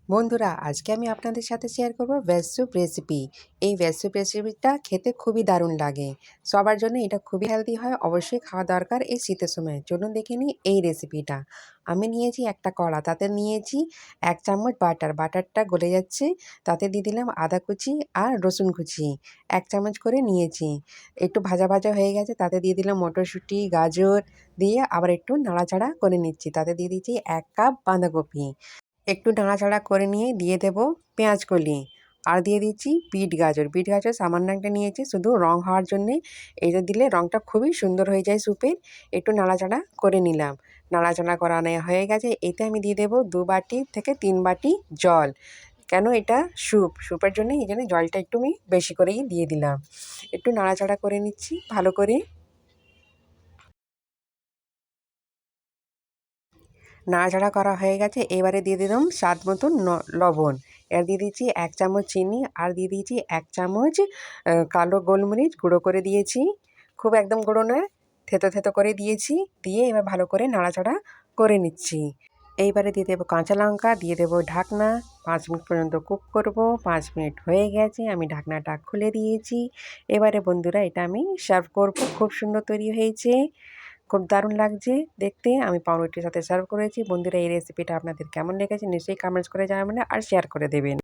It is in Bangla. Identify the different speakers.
Speaker 1: বন্ধুরা, আজকে আমি আপনাদের সাথে শেয়ার করব ভেজ স্যুপ রেসিপি। এই ভেজ স্যুপ রেসিপিটা খেতে খুবই দারুণ লাগে। সবার জন্য এটা খুবই হেলদি হয়, অবশ্যই খাওয়া দরকার এই শীতের সময়। চলুন দেখে নিই এই রেসিপিটা। আমি নিয়েছি একটা কড়া, তাতে নিয়েছি 1 চামচ বাটার। বাটারটা গলে যাচ্ছে, তাতে দিয়ে দিলাম আদা কুচি আর রসুন কুচি 1 চামচ করে নিয়েছি। একটু ভাজা ভাজা হয়ে গেছে, তাতে দিয়ে দিলাম মটরশুঁটি, গাজর দিয়ে আবার একটু নাড়াচাড়া করে নিচ্ছি। তাতে দিয়ে দিচ্ছি 1 কাপ বাঁধাকপি। একটু নাড়াচাড়া করে নিয়ে দিয়ে দেব পেঁয়াজ কলি, আর দিয়ে দিচ্ছি বিট গাজর। বিট গাজর সামান্য একটা নিয়েছি শুধু রং হওয়ার জন্যে। এটা দিলে রংটা খুবই সুন্দর হয়ে যায় স্যুপের। একটু নাড়াচাড়া করে নিলাম। নাড়াচাড়া করা হয়ে গেছে, এতে আমি দিয়ে দেবো 2 বাটি থেকে 3 বাটি জল। কেন এটা স্যুপের জন্য, এই জন্য জলটা একটু আমি বেশি করেই দিয়ে দিলাম। একটু নাড়াচাড়া করে নিচ্ছি ভালো করে। নাড়াচাড়া করা হয়ে গেছে, এবারে দিয়ে দিলাম স্বাদ মতন লবণ। এর দিয়ে দিচ্ছি 1 চামচ চিনি, আর দিয়ে দিয়েছি 1 চামচ কালো গোলমরিচ গুঁড়ো করে দিয়েছি। খুব একদম গুঁড়ো নয়, থেতো থেতো করে দিয়েছি। দিয়ে এবার ভালো করে নাড়াচাড়া করে নিচ্ছি। এইবারে দিয়ে দেবো কাঁচা লঙ্কা, দিয়ে দেবো ঢাকনা। 5 মিনিট পর্যন্ত কুক করব। 5 মিনিট হয়ে গেছে, আমি ঢাকনাটা খুলে দিয়েছি। এবারে বন্ধুরা এটা আমি সার্ভ করব। খুব সুন্দর তৈরি হয়েছে, খুব দারুণ লাগছে দেখতে। আমি পাউরুটির সাথে সার্ভ করেছি। বন্ধুরা, এই রেসিপিটা আপনাদের কেমন লেগেছে নিশ্চয়ই কমেন্টস করে জানাবেন আর শেয়ার করে দেবেন।